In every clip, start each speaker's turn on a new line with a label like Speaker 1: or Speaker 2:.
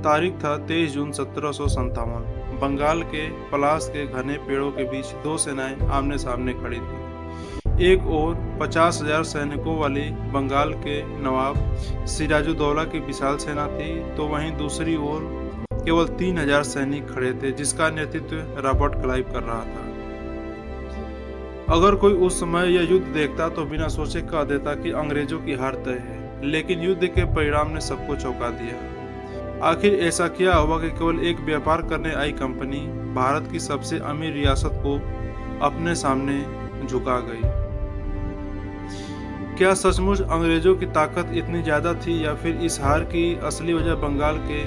Speaker 1: तारीख था 23 जून 1757। बंगाल के पलाश के घने पेड़ों के बीच दो सेनाएं आमने सामने खड़ी थीं। एक ओर 50,000 सैनिकों वाली बंगाल के नवाब सिराजुद्दौला की विशाल सेना थी, तो वहीं दूसरी ओर केवल 3,000 सैनिक खड़े थे, जिसका नेतृत्व रॉबर्ट क्लाइव कर रहा था। अगर कोई उस समय यह युद्ध देखता तो बिना सोचे कह देता कि अंग्रेजों की हार तय है, लेकिन युद्ध के परिणाम ने सबको चौंका दिया। आखिर ऐसा क्या हुआ कि केवल एक व्यापार करने आई कंपनी भारत की सबसे अमीर रियासत को अपने सामने झुका गई? क्या सचमुच अंग्रेजों की ताकत इतनी ज्यादा थी, या फिर इस हार की असली वजह बंगाल के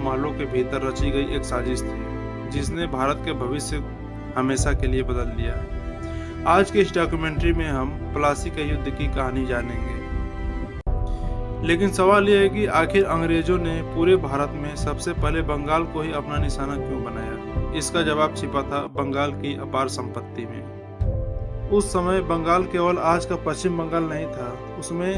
Speaker 1: महलों के भीतर रची गई एक साजिश थी, जिसने भारत के भविष्य हमेशा के लिए बदल दिया? आज के इस डॉक्यूमेंट्री में हम प्लासी के युद्ध की कहानी जानेंगे। लेकिन सवाल यह है कि आखिर अंग्रेजों ने पूरे भारत में सबसे पहले बंगाल को ही अपना निशाना क्यों बनाया? इसका जवाब छिपा था बंगाल की अपार संपत्ति में। उस समय बंगाल केवल आज का पश्चिम बंगाल नहीं था, उसमें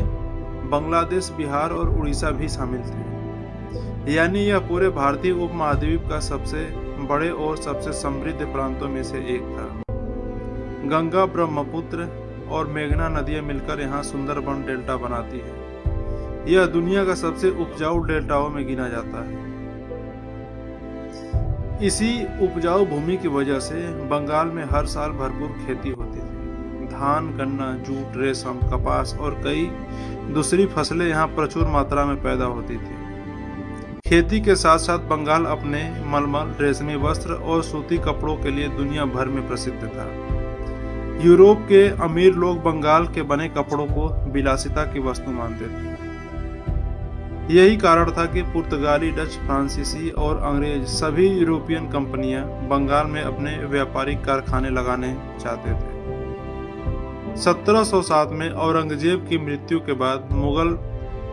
Speaker 1: बांग्लादेश, बिहार और उड़ीसा भी शामिल थे। यानी यह पूरे भारतीय उपमहाद्वीप का सबसे बड़े और सबसे समृद्ध प्रांतों में से एक था। गंगा, ब्रह्मपुत्र और मेघना नदियां मिलकर यहाँ सुंदरबन डेल्टा बनाती है। यह दुनिया का सबसे उपजाऊ डेल्टाओं में गिना जाता है। इसी उपजाऊ भूमि की वजह से बंगाल में हर साल भरपूर खेती होती थी। धान, गन्ना, जूट, रेशम, कपास और कई दूसरी फसलें यहाँ प्रचुर मात्रा में पैदा होती थी। खेती के साथ साथ बंगाल अपने मलमल, रेशमी वस्त्र और सूती कपड़ों के लिए दुनिया भर में प्रसिद्ध था। यूरोप के अमीर लोग बंगाल के बने कपड़ों को विलासिता की वस्तु मानते थे। यही कारण था कि पुर्तगाली, डच, फ्रांसीसी और अंग्रेज सभी यूरोपियन कंपनियां बंगाल में अपने व्यापारिक कारखाने लगाने चाहते थे। 1707 में औरंगजेब की मृत्यु के बाद मुगल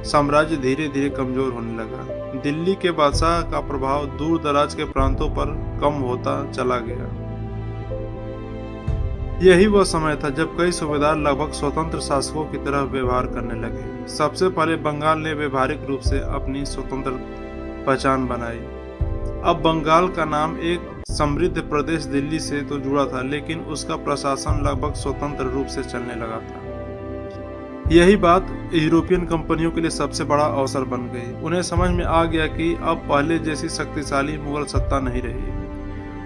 Speaker 1: साम्राज्य धीरे धीरे कमजोर होने लगा। दिल्ली के बादशाह का प्रभाव दूर दराज के प्रांतों पर कम होता चला गया। यही वह समय था जब कई सूबेदार लगभग स्वतंत्र शासकों की तरह व्यवहार करने लगे। सबसे पहले बंगाल ने व्यवहारिक रूप से अपनी स्वतंत्र पहचान बनाई। अब बंगाल का नाम एक समृद्ध प्रदेश दिल्ली से तो जुड़ा था, लेकिन उसका प्रशासन लगभग स्वतंत्र रूप से चलने लगा था। यही बात यूरोपियन कंपनियों के लिए सबसे बड़ा अवसर बन गई। उन्हें समझ में आ गया कि अब पहले जैसी शक्तिशाली मुगल सत्ता नहीं रही,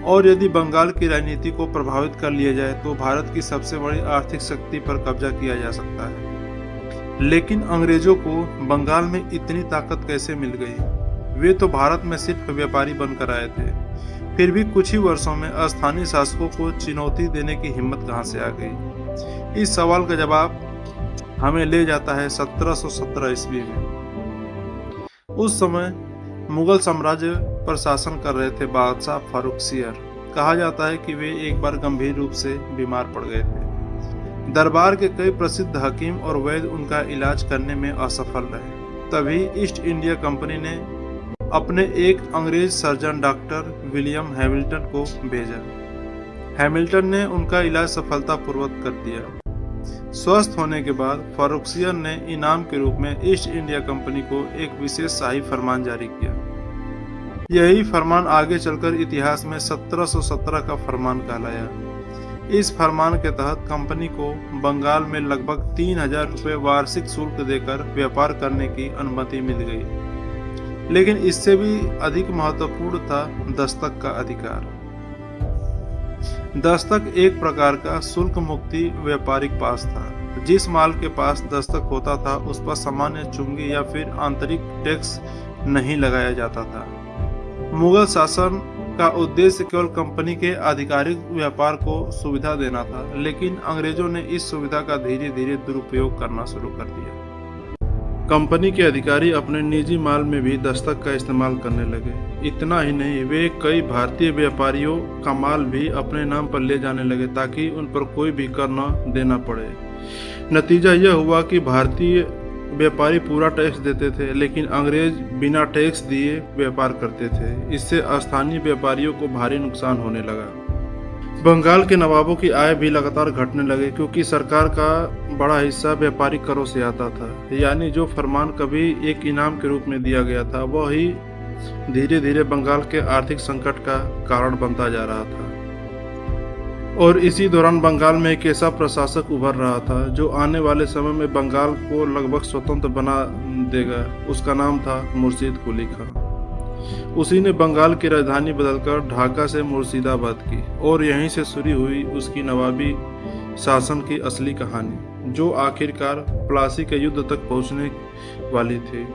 Speaker 1: और यदि बंगाल की राजनीति को प्रभावित कर लिया जाए तो भारत की सबसे बड़ी आर्थिक शक्ति पर कब्जा किया जा सकता है। लेकिन अंग्रेजों को बंगाल में इतनी ताकत कैसे मिल गई? वे तो भारत में सिर्फ व्यापारी बनकर आए थे। फिर भी कुछ ही वर्षों में स्थानीय शासकों को चुनौती देने की हिम्मत कहां से आ गई? इस सवाल का जवाब हमें ले जाता है 1717 ईस्वी में। उस समय मुगल साम्राज्य पर शासन कर रहे थे बादशाह फारुखसियर। कहा जाता है कि वे एक बार गंभीर रूप से बीमार पड़ गए थे। दरबार के कई प्रसिद्ध हकीम और वैद्य उनका इलाज करने में असफल रहे। तभी ईस्ट इंडिया कंपनी ने अपने एक अंग्रेज सर्जन डॉक्टर विलियम हैमिल्टन को भेजा। हैमिल्टन ने उनका इलाज सफलतापूर्वक कर दिया। स्वस्थ होने के बाद फारुखसियर ने इनाम के रूप में ईस्ट इंडिया कंपनी को एक विशेष शाही फरमान जारी किया। यही फरमान आगे चलकर इतिहास में 1717 का फरमान कहलाया। इस फरमान के तहत कंपनी को बंगाल में लगभग 3,000 रुपये वार्षिक शुल्क देकर व्यापार करने की अनुमति मिल गई। लेकिन इससे भी अधिक महत्वपूर्ण था दस्तक का अधिकार। दस्तक एक प्रकार का शुल्क मुक्ति व्यापारिक पास था। जिस माल के पास दस्तक होता था उस पर सामान्य चुंगी या फिर आंतरिक टैक्स नहीं लगाया जाता था। मुगल शासन का उद्देश्य केवल कंपनी के आधिकारिक व्यापार को सुविधा देना था, लेकिन अंग्रेजों ने इस सुविधा का धीरे धीरे दुरुपयोग करना शुरू कर दिया। कंपनी के अधिकारी अपने निजी माल में भी दस्तक का इस्तेमाल करने लगे। इतना ही नहीं, वे कई भारतीय व्यापारियों का माल भी अपने नाम पर ले जाने लगे ताकि उन पर कोई भी कर न देना पड़े। नतीजा यह हुआ कि भारतीय व्यापारी पूरा टैक्स देते थे, लेकिन अंग्रेज बिना टैक्स दिए व्यापार करते थे। इससे स्थानीय व्यापारियों को भारी नुकसान होने लगा। बंगाल के नवाबों की आय भी लगातार घटने लगे, क्योंकि सरकार का बड़ा हिस्सा व्यापारिक करों से आता था। यानी जो फरमान कभी एक इनाम के रूप में दिया गया था, वही धीरे धीरे बंगाल के आर्थिक संकट का कारण बनता जा रहा था। और इसी दौरान बंगाल में एक ऐसा प्रशासक उभर रहा था जो आने वाले समय में बंगाल को लगभग स्वतंत्र बना देगा। उसका नाम था मुर्शीद कुली खान। उसी ने बंगाल की राजधानी बदलकर ढाका से मुर्शिदाबाद की और यहीं से शुरू हुई उसकी नवाबी शासन की असली कहानी, जो आखिरकार प्लासी के युद्ध तक पहुंचने वाली थी।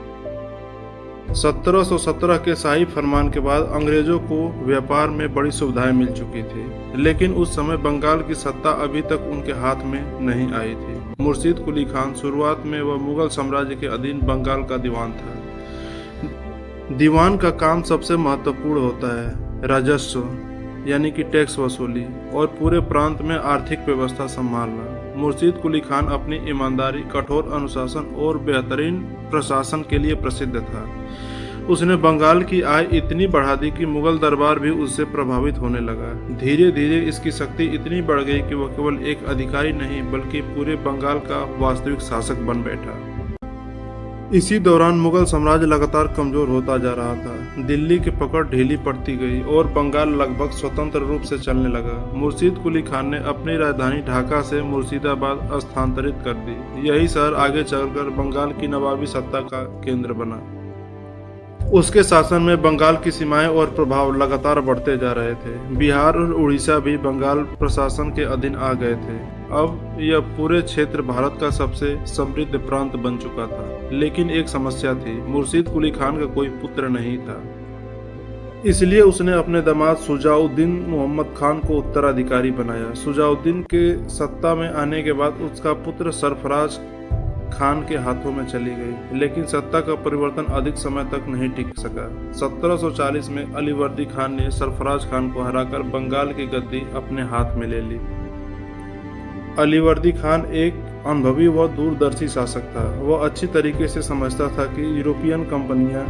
Speaker 1: 1717 के शाही फरमान के बाद अंग्रेजों को व्यापार में बड़ी सुविधाएं मिल चुकी थी, लेकिन उस समय बंगाल की सत्ता अभी तक उनके हाथ में नहीं आई थी। मुर्शीद कुली खान शुरुआत में वह मुगल साम्राज्य के अधीन बंगाल का दीवान था। दीवान का काम सबसे महत्वपूर्ण होता है राजस्व यानी कि टैक्स वसूली और पूरे प्रांत में आर्थिक व्यवस्था संभालना। मुर्शीद कुली खान अपनी ईमानदारी, कठोर अनुशासन और बेहतरीन प्रशासन के लिए प्रसिद्ध था। उसने बंगाल की आय इतनी बढ़ा दी कि मुगल दरबार भी उससे प्रभावित होने लगा। धीरे धीरे इसकी शक्ति इतनी बढ़ गई कि वह केवल एक अधिकारी नहीं बल्कि पूरे बंगाल का वास्तविक शासक बन बैठा। इसी दौरान मुगल साम्राज्य लगातार कमजोर होता जा रहा था। दिल्ली की पकड़ ढीली पड़ती गई और बंगाल लगभग स्वतंत्र रूप से चलने लगा। मुर्शीद कुली खान ने अपनी राजधानी ढाका से मुर्शिदाबाद स्थानांतरित कर दी। यही शहर आगे चलकर बंगाल की नवाबी सत्ता का केंद्र बना। उसके शासन में बंगाल की सीमाएं और प्रभाव लगातार बढ़ते जा रहे थे। बिहार और उड़ीसा भी बंगाल प्रशासन के अधीन आ गए थे। अब यह पूरे क्षेत्र भारत का सबसे समृद्ध प्रांत बन चुका था। लेकिन एक समस्या थी, मुर्शीद कुली खान का कोई पुत्र नहीं था। इसलिए उसने अपने दामाद शुजाउद्दीन मोहम्मद खान को उत्तराधिकारी बनाया। शुजाउद्दीन के सत्ता में आने के बाद उसका पुत्र सरफराज खान के हाथों में चली गई, लेकिन सत्ता का परिवर्तन अधिक समय तक नहीं टिक सका। 1740 में अलीवर्दी खान ने सरफराज खान को हराकर बंगाल की गद्दी अपने हाथ में ले ली। अलीवर्दी खान एक अनुभवी व दूरदर्शी शासक था। वह अच्छी तरीके से समझता था कि यूरोपियन कंपनियां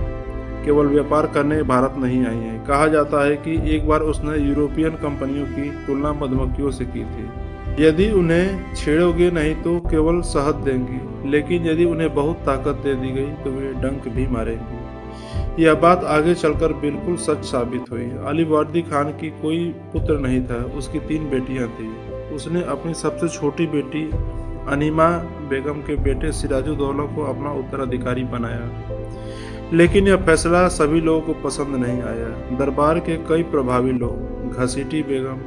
Speaker 1: केवल व्यापार करने भारत नहीं आई हैं। कहा जाता है कि एक बार उसने यूरोपियन कंपनियों की तुलना मधुमक्खियों से की थी। यदि उन्हें छेड़ोगे नहीं तो केवल शहद देंगी, लेकिन यदि उन्हें बहुत ताकत दे दी गई तो वे डंक भी मारेंगी। यह बात आगे चलकर बिल्कुल सच साबित हुई। अलीवर्दी खान की कोई पुत्र नहीं था, उसकी 3 बेटियां थीं। उसने अपनी सबसे छोटी बेटी अनीमा बेगम के बेटे सिराजुद्दौला को अपना उत्तराधिकारी बनाया, लेकिन यह फैसला सभी लोगों को पसंद नहीं आया। दरबार के कई प्रभावी लोग, घसीटी बेगम,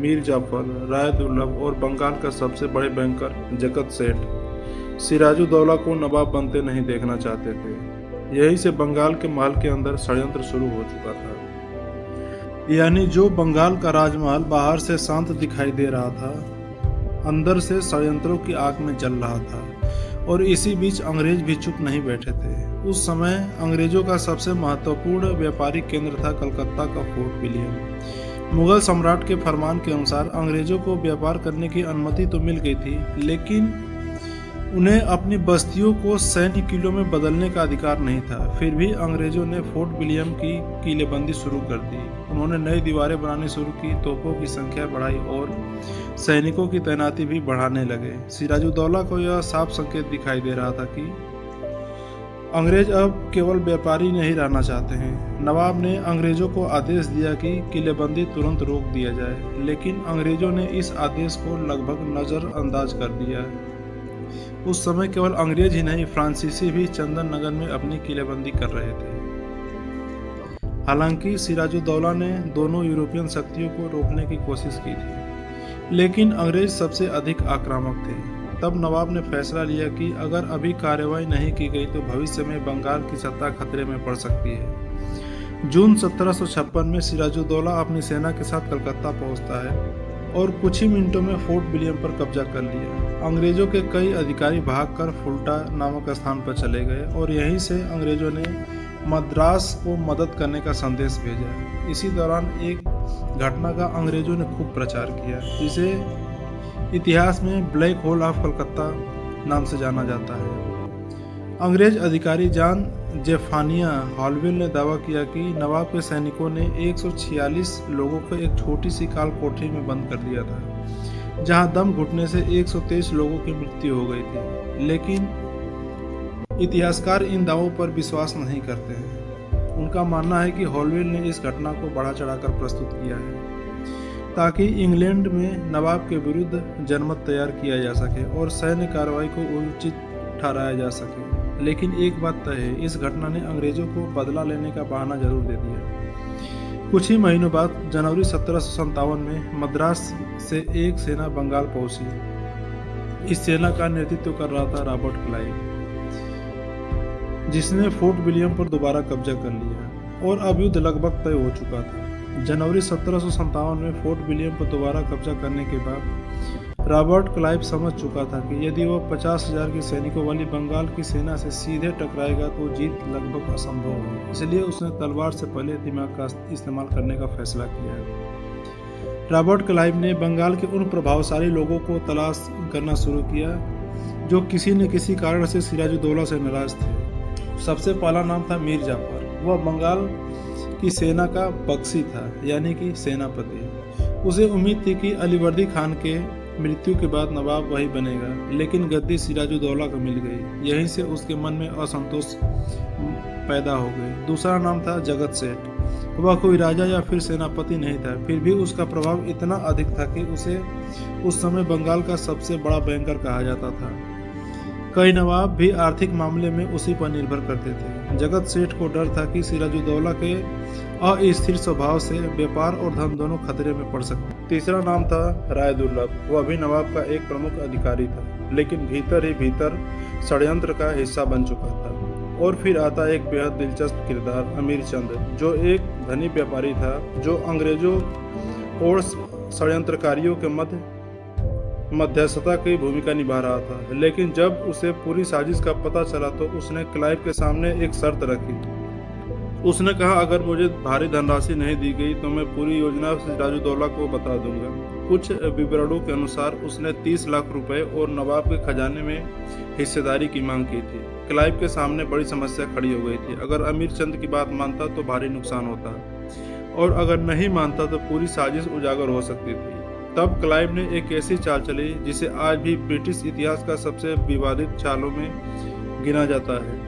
Speaker 1: मीर जाफर, राय दुर्लभ और बंगाल का सबसे बड़े बैंकर जगत सेठ सिराजुद्दौला को नवाब बनते नहीं देखना चाहते थे। यहीं से बंगाल के महल के अंदर षड्यंत्र शुरू हो चुका था। यानी जो बंगाल का राजमहल बाहर से शांत दिखाई दे रहा था, अंदर से षड्यंत्रों की आग में जल रहा था। और इसी बीच अंग्रेज भी चुप नहीं बैठे थे। उस समय अंग्रेजों का सबसे महत्वपूर्ण व्यापारिक केंद्र था कलकत्ता का फोर्ट विलियम। मुगल सम्राट के फरमान के अनुसार अंग्रेजों को व्यापार करने की अनुमति तो मिल गई थी, लेकिन उन्हें अपनी बस्तियों को सैन्य किलों में बदलने का अधिकार नहीं था। फिर भी अंग्रेजों ने फोर्ट विलियम की किलेबंदी शुरू कर दी। उन्होंने नई दीवारें बनानी शुरू की, तोपों की संख्या बढ़ाई और सैनिकों की तैनाती भी बढ़ाने लगे। सिराजुद्दौला को यह साफ संकेत दिखाई दे रहा था कि अंग्रेज अब केवल व्यापारी नहीं रहना चाहते हैं। नवाब ने अंग्रेजों को आदेश दिया कि किलेबंदी तुरंत रोक दिया जाए, लेकिन अंग्रेजों ने इस आदेश को लगभग नज़रअंदाज कर दिया। उस समय केवल अंग्रेज ही नहीं, फ्रांसीसी भी चंदन नगर में अपनी किलेबंदी कर रहे थे। हालांकि सिराजुद्दौला ने दोनों यूरोपियन शक्तियों को रोकने की कोशिश की थी, लेकिन अंग्रेज सबसे अधिक आक्रामक थे। तब नवाब ने फैसला लिया कि अगर अभी कार्रवाई नहीं की गई तो भविष्य में बंगाल की सत्ता खतरे में पड़ सकती है। जून 1756 में सिराजुद्दौला अपनी सेना के साथ कलकत्ता पहुंचता है और कुछ ही मिनटों में फोर्ट विलियम पर कब्जा कर लिया। अंग्रेजों के कई अधिकारी भागकर फुल्टा नामक स्थान पर चले गए और यहीं से अंग्रेजों ने मद्रास को मदद करने का संदेश भेजा। इसी दौरान एक घटना का अंग्रेजों ने खूब प्रचार किया, जिसे इतिहास में ब्लैक होल ऑफ कलकत्ता नाम से जाना जाता है। अंग्रेज अधिकारी जॉन जेफानिया हॉलवेल ने दावा किया कि नवाब के सैनिकों ने 146 लोगों को एक छोटी सी काल कोठरी में बंद कर दिया था, जहां दम घुटने से 123 लोगों की मृत्यु हो गई थी। लेकिन इतिहासकार इन दावों पर विश्वास नहीं करते हैं। उनका मानना है कि हॉलवेल ने इस घटना को बढ़ा चढ़ाकर प्रस्तुत किया है ताकि इंग्लैंड में नवाब के विरुद्ध जनमत तैयार किया जा सके और सैन्य कार्रवाई को उचित ठहराया जा सके। लेकिन एक बात तय है, इस घटना ने अंग्रेजों को बदला लेने का बहाना जरूर दे दिया। कुछ ही महीनों बाद जनवरी 1757 में मद्रास से एक सेना बंगाल पहुंची। इस सेना का नेतृत्व कर रहा था रॉबर्ट क्लाइव, जिसने फोर्ट विलियम पर दोबारा कब्जा कर लिया और अब युद्ध लगभग तय हो चुका था। जनवरी 1757 में फोर्ट विलियम पर दोबारा कब्जा करने के बाद रॉबर्ट क्लाइव समझ चुका था कि यदि वह 50,000 के सैनिकों वाली बंगाल की सेना से सीधे टकराएगा तो जीत लगभग असंभव है। इसलिए उसने तलवार से पहले दिमाग का इस्तेमाल करने का फैसला किया। रॉबर्ट क्लाइव ने बंगाल के उन प्रभावशाली लोगों को तलाश करना शुरू किया जो किसी न किसी कारण से सिराजुद्दौला से नाराज थे। सबसे पहला नाम था मीर जाफर। वह बंगाल की सेना का बख्शी था, यानी कि सेनापति। उसे उम्मीद थी कि अलीवर्दी खान के मृत्यु के बाद नवाब वही बनेगा, लेकिन गद्दी सिराजुद्दौला को मिल गई। यहीं से उसके मन में असंतोष पैदा हो गई। दूसरा नाम था जगत सेठ। वह कोई राजा या फिर सेनापति नहीं था, फिर भी उसका प्रभाव इतना अधिक था कि उसे उस समय बंगाल का सबसे बड़ा बैंकर कहा जाता था। कई नवाब भी आर्थिक मामले में उसी पर निर्भर करते थे। जगत सेठ को डर था कि सिराजुद्दौला के अस्थिर स्वभाव से व्यापार और धन दोनों खतरे में पड़ सकते। तीसरा नाम था राय दुर्लभ। वह भी नवाब का एक प्रमुख अधिकारी था, लेकिन भीतर ही भीतर षड्यंत्र का हिस्सा बन चुका था। और फिर आता एक बेहद दिलचस्प किरदार अमीर चंद, जो एक धनी व्यापारी था, जो अंग्रेजों और षड्यंत्रकारियों के मध्यस्थता की भूमिका निभा रहा था। लेकिन जब उसे पूरी साजिश का पता चला तो उसने क्लाइव के सामने एक शर्त रखी। उसने कहा, अगर मुझे भारी धनराशि नहीं दी गई तो मैं पूरी योजना सिराजुद्दौला को बता दूंगा। कुछ विवरणों के अनुसार उसने 30 लाख रुपए और नवाब के खजाने में हिस्सेदारी की मांग की थी। क्लाइव के सामने बड़ी समस्या खड़ी हो गई थी। अगर अमीर चंद की बात मानता तो भारी नुकसान होता, और अगर नहीं मानता तो पूरी साजिश उजागर हो सकती थी। तब क्लाइव ने एक ऐसी चाल चली जिसे आज भी ब्रिटिश इतिहास का सबसे विवादित चालों में गिना जाता है।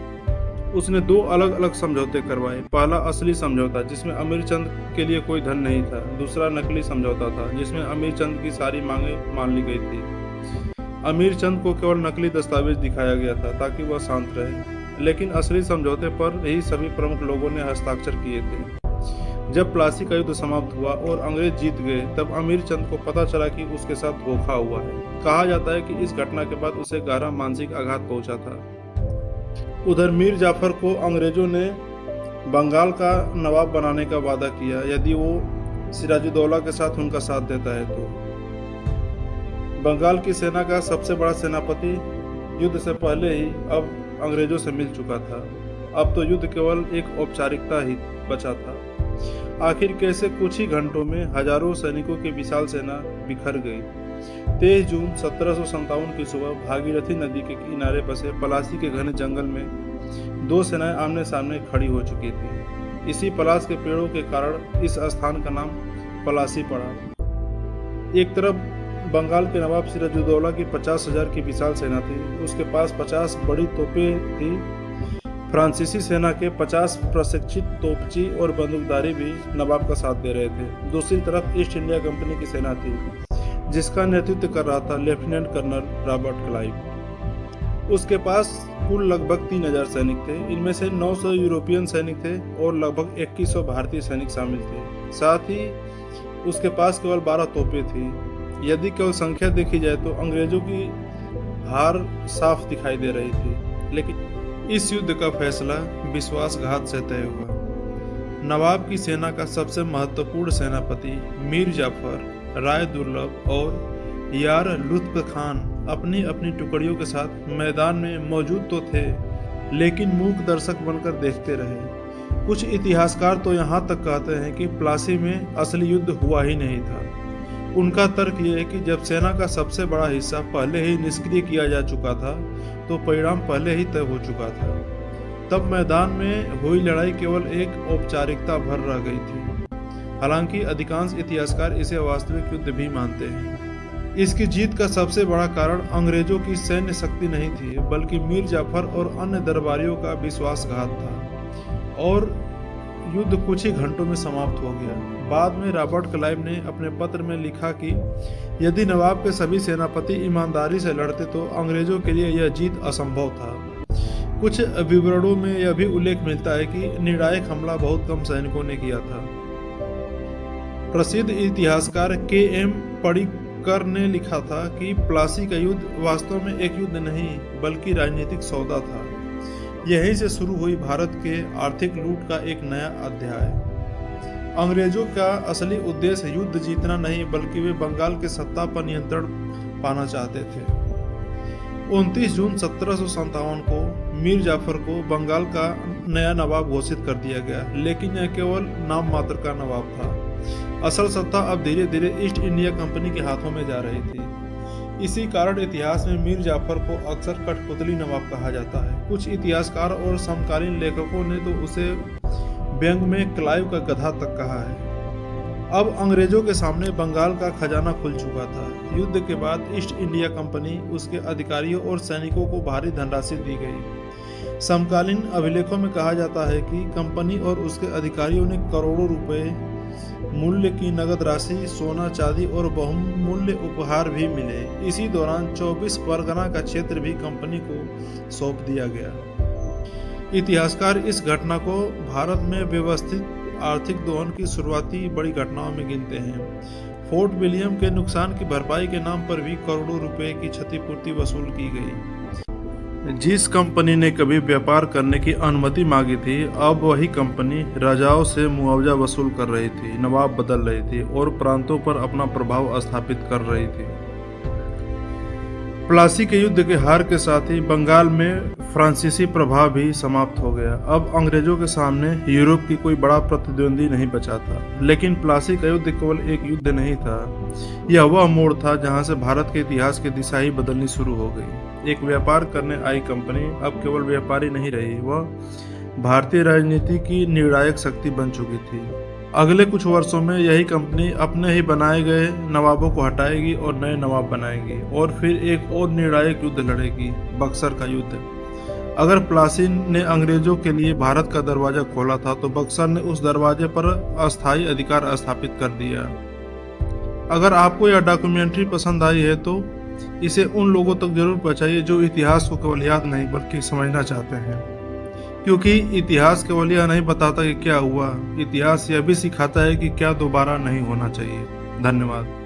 Speaker 1: उसने 2 अलग अलग समझौते करवाए। पहला असली समझौता, जिसमें अमीर चंद के लिए कोई धन नहीं था। दूसरा नकली समझौता था, जिसमें अमीर चंद की सारी मांगें मान ली गई थी। अमीर चंद को केवल नकली दस्तावेज दिखाया गया था ताकि वह शांत रहे, लेकिन असली समझौते पर ही सभी प्रमुख लोगों ने हस्ताक्षर किए थे। जब प्लासी का युद्ध समाप्त हुआ और अंग्रेज जीत गए, तब अमीर चंद को पता चला कि उसके साथ धोखा हुआ है। कहा जाता है कि इस घटना के बाद उसे गहरा मानसिक आघात पहुंचा था। उधर मीर जाफर को अंग्रेजों ने बंगाल का नवाब बनाने का वादा किया यदि वो सिराजुद्दौला के साथ उनका साथ देता है तो। बंगाल की सेना का सबसे बड़ा सेनापति युद्ध से पहले ही अब अंग्रेजों से मिल चुका था। अब तो युद्ध केवल एक औपचारिकता ही बचा था। आखिर कैसे कुछ ही घंटों में हजारों सैनिकों की विशाल सेना बिखर गई। 23 जून 1757 की सुबह भागीरथी नदी के किनारे बसे पलासी के घने जंगल में 2 सेनाएं आमने सामने खड़ी हो चुकी थी। इसी पलास के पेड़ों के कारण इस स्थान का नाम पलासी पड़ा। एक तरफ बंगाल के नवाब सिराजुद्दौला की 50,000 की विशाल सेना थी। उसके पास 50 बड़ी तोपें थी। फ्रांसीसी सेना के 50 प्रशिक्षित तोपची और बंदूकधारी भी नवाब का साथ दे रहे थे। दूसरी तरफ ईस्ट इंडिया कंपनी की सेना थी, जिसका नेतृत्व कर रहा था लेफ्टिनेंट कर्नल रॉबर्ट क्लाइव। उसके पास कुल लगभग 3,000 सैनिक थे। इनमें से 900 यूरोपियन सैनिक थे और लगभग 2100 भारतीय सैनिक शामिल थे। साथ ही उसके पास केवल 12 तोपें थी। यदि केवल संख्या देखी जाए तो अंग्रेजों की हार साफ दिखाई दे रही थी। लेकिन इस युद्ध का फैसला विश्वासघात से तय हुआ। नवाब की सेना का सबसे महत्वपूर्ण सेनापति मीर जाफर, राय दुर्लभ और यार लुत्फ खान अपनी अपनी टुकड़ियों के साथ मैदान में मौजूद तो थे, लेकिन मूक दर्शक बनकर देखते रहे। कुछ इतिहासकार तो यहाँ तक कहते हैं कि प्लासी में असली युद्ध हुआ ही नहीं था। उनका तर्क ये है कि जब सेना का सबसे बड़ा हिस्सा पहले ही निष्क्रिय किया जा चुका था तो परिणाम पहले ही तय हो चुका था। तब मैदान में हुई लड़ाई केवल एक औपचारिकता भर रह गई थी। हालांकि अधिकांश इतिहासकार इसे वास्तविक युद्ध भी मानते हैं। इसकी जीत का सबसे बड़ा कारण अंग्रेजों की सैन्य शक्ति नहीं थी, बल्कि मीर जाफर और अन्य दरबारियों का विश्वासघात था। और युद्ध कुछ ही घंटों में समाप्त हो गया। बाद में रॉबर्ट क्लाइव ने अपने पत्र में लिखा कि यदि नवाब के सभी सेनापति ईमानदारी से लड़ते तो अंग्रेजों के लिए यह जीत असंभव था। कुछ विवरणों में यह भी उल्लेख मिलता है कि निर्णायक हमला बहुत कम सैनिकों ने किया था। प्रसिद्ध इतिहासकार के.एम. पडिक्कर ने लिखा था कि प्लासी का युद्ध वास्तव में एक युद्ध नहीं बल्कि राजनीतिक सौदा था। यहीं से शुरू हुई भारत के आर्थिक लूट का एक नया अध्याय। अंग्रेजों का असली उद्देश्य युद्ध जीतना नहीं बल्कि वे बंगाल के सत्ता पर नियंत्रण पाना चाहते थे। 29 जून 1757 को मीर जाफर को बंगाल का नया नवाब घोषित कर दिया गया, लेकिन यह केवल नाम मात्र का नवाब था। असल सत्ता अब धीरे धीरे ईस्ट इंडिया कंपनी के हाथों में जा रही थी। इसी कारण इतिहास में मीर जाफर को अक्सर कठपुतली नवाब कहा जाता है। कुछ इतिहासकार और समकालीन लेखकों ने तो उसे व्यंग में क्लाइव का गधा तक कहा है। अब अंग्रेजों के सामने बंगाल का खजाना खुल चुका था। युद्ध के बाद ईस्ट इंडिया कंपनी, उसके अधिकारियों और सैनिकों को भारी धनराशि दी गई। समकालीन अभिलेखों में कहा जाता है कि कंपनी और उसके अधिकारियों ने करोड़ों रुपए मूल्य की नगद राशि, सोना चांदी और बहुमूल्य उपहार भी मिले। इसी दौरान 24 परगना का क्षेत्र भी कंपनी को सौंप दिया गया। इतिहासकार इस घटना को भारत में व्यवस्थित आर्थिक दोहन की शुरुआती बड़ी घटनाओं में गिनते हैं। फोर्ट विलियम के नुकसान की भरपाई के नाम पर भी करोड़ों रुपए की क्षतिपूर्ति वसूल की गई। जिस कंपनी ने कभी व्यापार करने की अनुमति मांगी थी, अब वही कंपनी राजाओं से मुआवजा वसूल कर रही थी, नवाब बदल रही थी और प्रांतों पर अपना प्रभाव स्थापित कर रही थी। प्लासी के युद्ध के हार के साथ ही बंगाल में फ्रांसीसी प्रभाव भी समाप्त हो गया। अब अंग्रेजों के सामने यूरोप की कोई बड़ा प्रतिद्वंदी नहीं बचा था। लेकिन प्लासी का युद्ध केवल एक युद्ध नहीं था, यह वह मोड़ था जहां से भारत के इतिहास की दिशा ही बदलनी शुरू हो गई। एक व्यापार करने आई कंपनी अब केवल व्यापारी नहीं रही, वह भारतीय राजनीति की निर्णायक शक्ति बन चुकी थी। अगले कुछ वर्षों में यही कंपनी अपने ही बनाए गए नवाबों को हटाएगी और नए नवाब बनाएगी और फिर एक और निर्णायक युद्ध लड़ेगी, बक्सर का युद्ध। अगर प्लासी ने अंग्रेजों के लिए भारत का दरवाजा खोला था, तो बक्सर ने उस दरवाजे पर अस्थायी अधिकार स्थापित कर दिया। अगर आपको यह डॉक्यूमेंट्री पसंद आई है तो इसे उन लोगों तक जरूर पहुंचाइए जो इतिहास को केवल याद नहीं बल्कि समझना चाहते हैं, क्योंकि इतिहास केवल यह नहीं बताता कि क्या हुआ, इतिहास यह भी सिखाता है कि क्या दोबारा नहीं होना चाहिए। धन्यवाद।